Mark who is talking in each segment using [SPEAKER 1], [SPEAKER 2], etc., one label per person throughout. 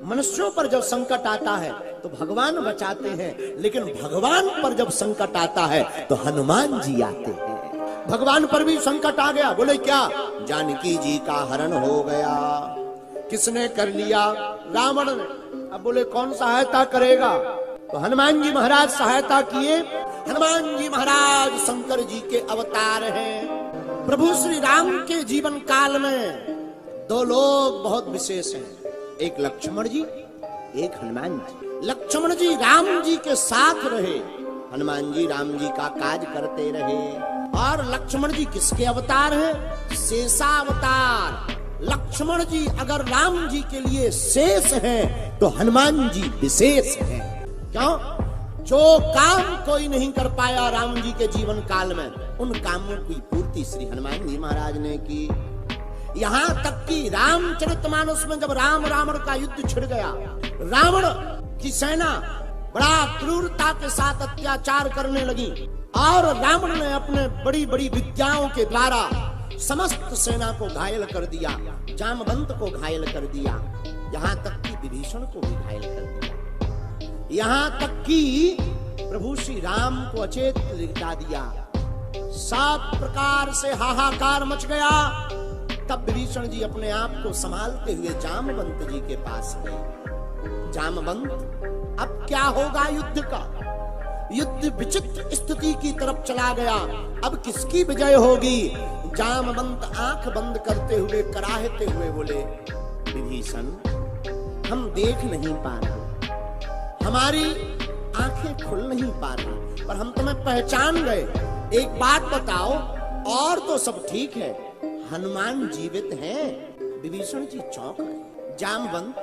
[SPEAKER 1] मनुष्यों पर जब संकट आता है तो भगवान बचाते हैं, लेकिन भगवान पर जब संकट आता है तो हनुमान जी आते हैं। भगवान पर भी संकट आ गया, बोले क्या? जानकी जी का हरण हो गया। किसने कर लिया? रावण ने। अब बोले कौन सहायता करेगा? तो हनुमान जी महाराज सहायता किए। हनुमान जी महाराज शंकर जी के अवतार हैं। प्रभु श्री राम के जीवन काल में दो लोग बहुत विशेष हैं, एक लक्ष्मण जी, एक हनुमान जी। लक्ष्मण जी राम जी के साथ रहे, हनुमान जी राम जी का काज करते रहे। और लक्ष्मण जी किसके अवतार हैं? शेषावतार। लक्ष्मण जी अगर राम जी के लिए शेष हैं तो हनुमान जी विशेष हैं। क्यों? जो काम कोई नहीं कर पाया राम जी के जीवन काल में, उन कामों की पूर्ति श्री हनुमान जी महाराज ने की। यहाँ तक कि रामचरितमानस में जब राम रावण का युद्ध छिड़ गया, रावण की सेना बड़ा क्रूरता के साथ अत्याचार करने लगी और रावण ने अपने बड़ी बड़ी विद्याओं के द्वारा समस्त सेना को घायल कर दिया, जामवंत को घायल कर दिया, यहाँ तक कि विभीषण को भी घायल कर दिया, यहाँ तक कि प्रभु श्री राम को अचेत लिटा दिया। सब प्रकार से हाहाकार मच गया। तब विभीषण जी अपने आप को संभालते हुए जामवंत जी के पास गए। जामवंत, अब क्या होगा युद्ध का? युद्ध विचित्र स्थिति की तरफ चला गया। अब किसकी विजय होगी? जामवंत आंख बंद करते हुए कराहते हुए बोले, विभीषण हम देख नहीं पा रहे, हमारी आंखें खुल नहीं पा रही, पर हम तुम्हें पहचान गए। एक बात बताओ, और तो सब ठीक है, हनुमान जीवित हैं? विभीषण जी चौंक गए। जामवंत,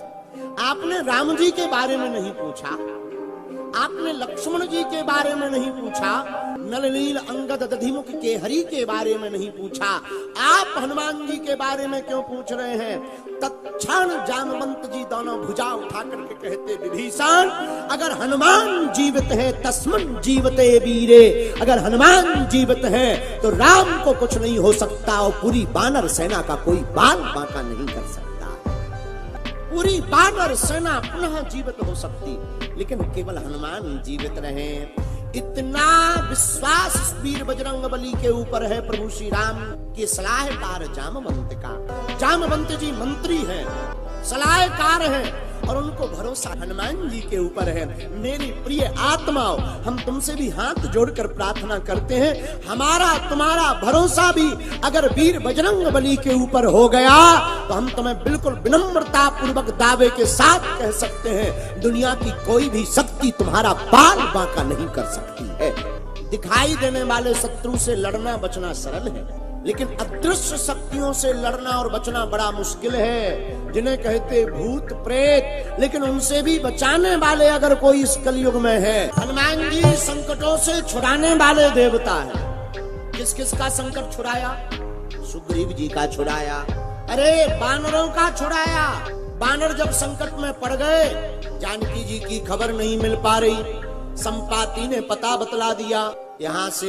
[SPEAKER 1] आपने राम जी के बारे में नहीं पूछा, आपने लक्ष्मण जी के बारे में नहीं पूछा, नल नील अंगद दधिमुख के हरि के बारे में नहीं पूछा, आप हनुमान जी के बारे में क्यों पूछ रहे हैं? तत्क्षण जामवंत जी दोनों भुजा उठा करके कहते, विभीषण अगर हनुमान जीवित है तस्मन् जीवते वीरे, अगर हनुमान जीवित है तो राम को कुछ नहीं हो सकता और पूरी वानर सेना का कोई बाल बांका नहीं कर सकता। पूरी वानर सेना पुनः जीवित हो सकती, लेकिन केवल हनुमान जीवित रहे। इतना विश्वास वीर बजरंगबली के ऊपर है प्रभु श्री राम के सलाहकार जामवंत का। जामवंत जी मंत्री हैं, सलाहकार हैं, और उनको भरोसा हनुमान जी के ऊपर है। मेरी प्रिय आत्माओं, हम तुमसे भी हाथ जोड़कर प्रार्थना करते हैं, हमारा तुम्हारा भरोसा भी अगर वीर बजरंगबली के ऊपर हो गया तो हम तुम्हें बिल्कुल विनम्रता पूर्वक दावे के साथ कह सकते हैं, दुनिया की कोई भी शक्ति तुम्हारा बाल बांका नहीं कर सकती है। दिखाई देने वाले शत्रु से लड़ना बचना सरल है, लेकिन अदृश्य शक्तियों से लड़ना और बचना बड़ा मुश्किल है, जिन्हें कहते भूत प्रेत। लेकिन उनसे भी बचाने वाले अगर कोई इस कलयुग में है, हनुमान जी संकटों से छुड़ाने वाले देवता है। किस किस का संकट छुड़ाया? सुग्रीव जी का छुड़ाया, अरे बानरों का छुड़ाया। बानर जब संकट में पड़ गए, जानकी जी की खबर नहीं मिल पा रही, संपाति ने पता बतला दिया, यहाँ से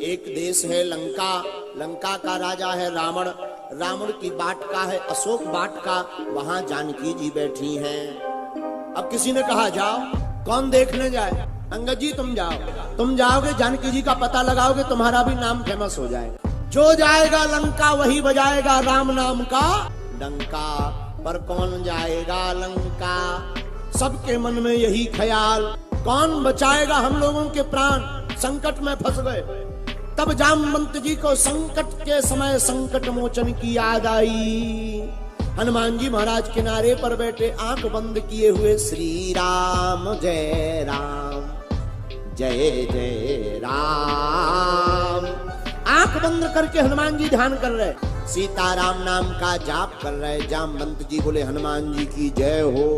[SPEAKER 1] एक देश है लंका, लंका का राजा है रावण, रावण की वाटिका है अशोक वाटिका, वहां जानकी जी बैठी हैं। अब किसी ने कहा जाओ, कौन देखने जाए? अंगद जी तुम जाओ, तुम जाओगे जानकी जी का पता लगाओगे, तुम्हारा भी नाम फेमस हो जाएगा। जो जाएगा लंका वही बजाएगा राम नाम का डंका, पर कौन जाएगा लंका? सबके मन में यही ख्याल, कौन बचाएगा हम लोगों के प्राण? संकट में फंस गए। तब जामवंत जी को संकट के समय संकट मोचन की याद आई। हनुमान जी महाराज किनारे पर बैठे आंख बंद किए हुए, श्री राम जय राम जय जय राम, आंख बंद करके हनुमान जी ध्यान कर रहे, सीताराम नाम का जाप कर रहे। जामवंत जी बोले हनुमान जी की जय हो।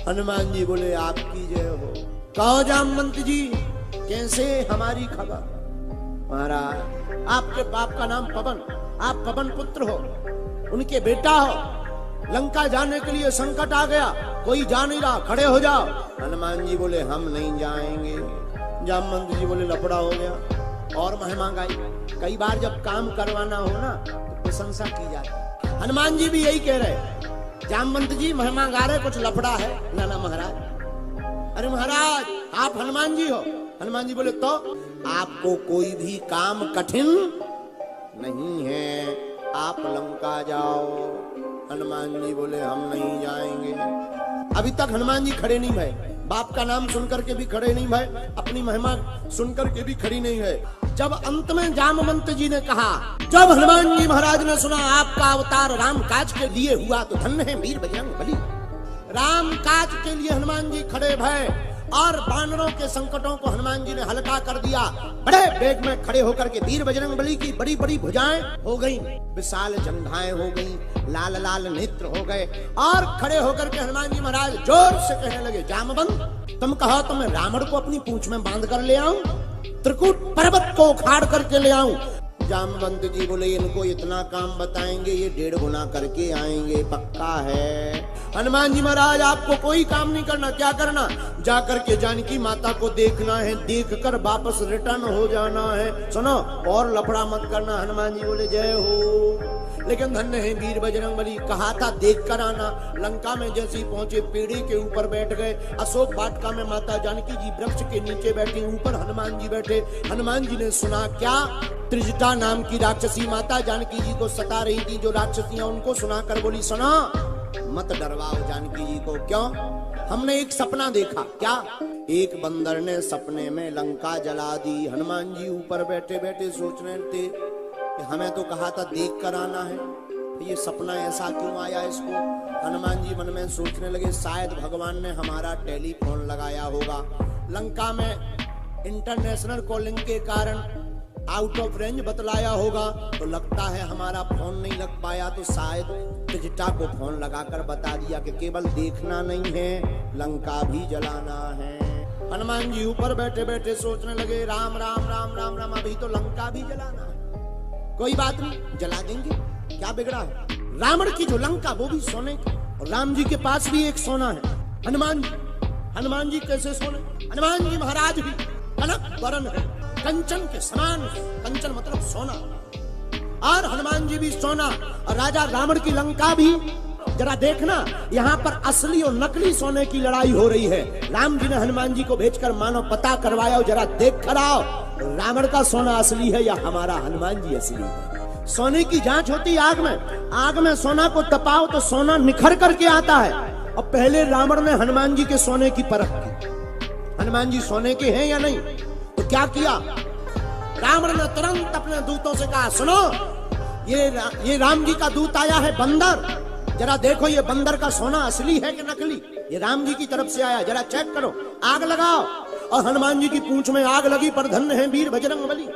[SPEAKER 1] हनुमान जी बोले आपकी जय हो। कहो जामवंत जी कैसे हमारी खबर? महाराज आपके बाप का नाम पवन, आप पवन पुत्र हो, उनके बेटा हो। लंका जाने के लिए संकट आ गया, कोई जा नहीं रहा, खड़े हो जाओ। हनुमान जी बोले हम नहीं जाएंगे। जामवंत जी बोले लफड़ा हो गया, और महिमा गाई। कई बार जब काम करवाना हो ना तो प्रशंसा की जाती है। हनुमान जी भी यही कह रहे, जामवंत जी महिमा गा रहे, कुछ लफड़ा है। ना महाराज, अरे महाराज आप हनुमान जी हो। हनुमान जी बोले तो आपको कोई भी काम कठिन नहीं है, आप लंका जाओ। हनुमान जी बोले हम नहीं जाएंगे। अभी तक हनुमान जी खड़े नहीं भय, बाप का नाम सुनकर के भी खड़े नहीं भय, अपनी महिमा सुनकर के भी खड़ी नहीं है। जब अंत में जामवंत जी ने कहा, जब हनुमान जी महाराज ने सुना आपका अवतार राम काज के लिए हुआ तो धन्य है वीर बजरंग बली। राम काज के लिए हनुमान जी खड़े भय और वानरों के संकटों को हनुमान जी ने हल्का कर दिया। बड़े वेग में खड़े होकर के वीर बजरंग बली की बड़ी बड़ी भुजाएं हो गई, विशाल जंघाएं हो गई, लाल लाल नेत्र हो गए और खड़े होकर के हनुमान जी महाराज जोर से कहने लगे, जामवंत तुम कहो तो मैं रावण को अपनी पूंछ में बांध कर ले आऊं, त्रिकूट पर्वत को उखाड़ करके ले आऊं। जामवंत जी बोले इनको इतना काम बताएंगे ये 1.5 गुना करके आएंगे, पक्का है। हनुमान जी महाराज आपको कोई काम नहीं करना, क्या करना, जाकर के जानकी माता को देखना है, देखकर वापस रिटर्न हो जाना है। सुनो और लफड़ा मत करना। हनुमान जी बोले जय हो। लेकिन धन्य है वीर बजरंग बली, कहा था देख कर आना। लंका में जैसे ही पहुंचे पेड़ी के ऊपर बैठ गए। अशोक वाटिका में माता जानकी जी वृक्ष के नीचे बैठी, ऊपर हनुमान जी बैठे। हनुमान जी ने सुना क्या, त्रिजटा नाम की राक्षसी माता जानकी जी को सता रही थी, जो राक्षसियां उनको सुनाकर बोली, सुना मत डरवाओ जानकी जी को। क्यों? हमने एक सपना देखा। क्या? एक बंदर ने सपने में लंका जला दी। हनुमान जी ऊपर बैठे बैठे सोच रहे थे कि हमें तो कहा था देख कर आना है, ये सपना ऐसा क्यों आया इसको। हनुमान जी मन में सोचने लगे शायद भगवान ने हमारा टेलीफोन लगाया होगा। लंका में इंटरनेशनल कॉलिंग के कारण आउट ऑफ रेंज बतलाया होगा, तो लगता है हमारा फोन नहीं लग पाया, तो शायद त्रिजटा को फोन लगाकर बता दिया कि केवल देखना नहीं है, लंका भी जलाना है। हनुमान जी ऊपर बैठे बैठे सोचने लगे राम राम राम राम राम, अभी तो लंका भी जलाना है। कोई बात नहीं, जला देंगे, क्या बिगड़ा है। रावण की जो लंका वो भी सोने की, और राम जी के पास भी एक सोना है। हनुमान जी कैसे सोने? हनुमान जी महाराज भी कनक वरण है, कंचन के समान। कंचन मतलब सोना, और हनुमान जी भी सोना। और राजा रावण की लंका भी, जरा देखना यहाँ पर असली और नकली सोने की लड़ाई हो रही है। राम जी ने हनुमान जी को भेजकर मानो पता करवाया, जरा देख कर आओ रावण का सोना असली है या हमारा हनुमान जी असली है। सोने की जांच होती आग में। आग में सोना को तपाओ तो सोना निखर करके आता है। और पहले रावण ने हनुमान जी के सोने की परख की, हनुमान जी सोने के हैं या नहीं। तो क्या किया, रावण ने तुरंत अपने दूतों से कहा, सुनो ये राम जी का दूत आया है बंदर, जरा देखो ये बंदर का सोना असली है कि नकली। ये राम जी की तरफ से आया, जरा चेक करो, आग लगाओ। और हनुमान जी की पूंछ में आग लगी, पर धन्य है वीर बजरंग बली।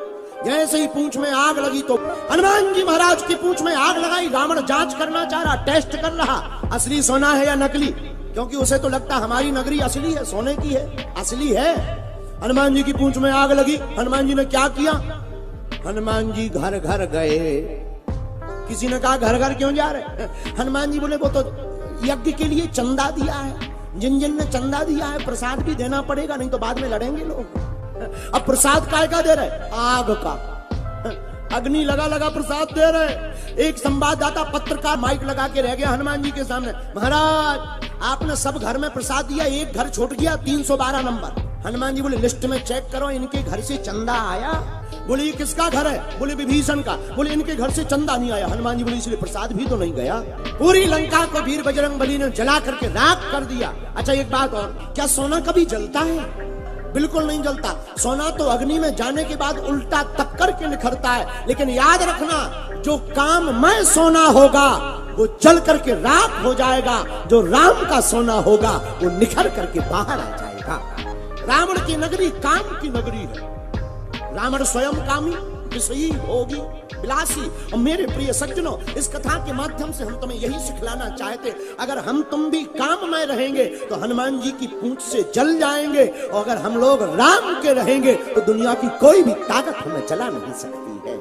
[SPEAKER 1] जैसे ही पूंछ में आग लगी तो हनुमान जी महाराज की पूंछ में आग लगाई। रावण जांच करना चाह रहा, टेस्ट कर रहा, असली सोना है या नकली, क्योंकि उसे तो लगता हमारी नगरी असली है, सोने की है, असली है। हनुमान जी की पूंछ में आग लगी। हनुमान जी ने क्या किया, हनुमान जी घर घर गए। किसी ने कहा घर घर क्यों जा रहे? हनुमान जी बोले वो तो यज्ञ के लिए चंदा दिया है, जिन जिन ने चंदा दिया है प्रसाद भी देना पड़ेगा, नहीं तो बाद में लड़ेंगे लोग। अब प्रसाद काय का दे रहे? आग का। अग्नि लगा लगा प्रसाद दे रहे। एक संवाददाता पत्रकार माइक लगा के रह गया हनुमान जी के सामने, महाराज आपने सब घर में प्रसाद दिया, एक घर छूट गया, 312 नंबर। हनुमान जी बोले लिस्ट में चेक करो, इनके घर से चंदा आया। बोले ये किसका घर है? बोले विभीषण का। बोले इनके घर से चंदा नहीं आया। हनुमान जी बोले इसलिए प्रसाद भी तो नहीं गया। पूरी लंका को वीर बजरंग बली ने जला करके राख कर दिया। अच्छा एक बात और, क्या सोना कभी जलता है? बिल्कुल नहीं जलता। सोना तो अग्नि में जाने के बाद उल्टा तक करके निखरता है। लेकिन याद रखना, जो काम में सोना होगा वो जल करके राख हो जाएगा, जो राम का सोना होगा वो निखर करके बाहर आ जाएगा। रावण की नगरी काम की नगरी है। रावण स्वयं कामी, विषयी, भोगी, विलासी। और मेरे प्रिय सज्जनों, इस कथा के माध्यम से हम तुम्हें यही सिखलाना चाहते, अगर हम तुम भी काम में रहेंगे तो हनुमान जी की पूंछ से जल जाएंगे, और अगर हम लोग राम के रहेंगे तो दुनिया की कोई भी ताकत हमें जला नहीं सकती है।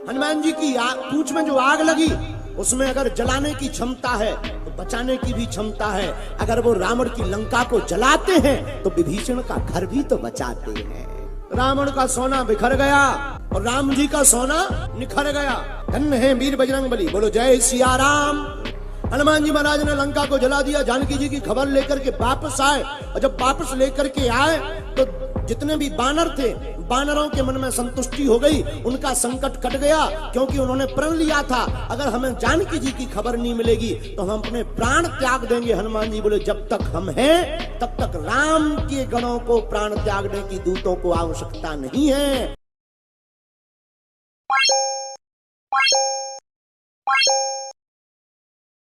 [SPEAKER 1] हनुमान जी की पूंछ में जो आग लगी उसमें अगर जलाने की क्षमता है तो बचाने की भी क्षमता है। अगर वो रावण की लंका को जलाते हैं तो विभीषण का घर भी तो बचाते हैं। रावण का सोना बिखर गया और राम जी का सोना निखर गया। धन्य है वीर बजरंग बली। बोलो जय सिया राम। हनुमान जी महाराज ने लंका को जला दिया, जानकी जी की खबर लेकर के वापस आए, और जब वापस लेकर के आए तो जितने भी बानर थे, बानरों के मन में संतुष्टि हो गई, उनका संकट कट गया, क्योंकि उन्होंने प्रण लिया था अगर हमें जानकी जी की खबर नहीं मिलेगी तो हम अपने प्राण त्याग देंगे। हनुमान जी बोले जब तक हम हैं तब तक राम के गणों को प्राण त्यागने की, दूतों को आवश्यकता नहीं है।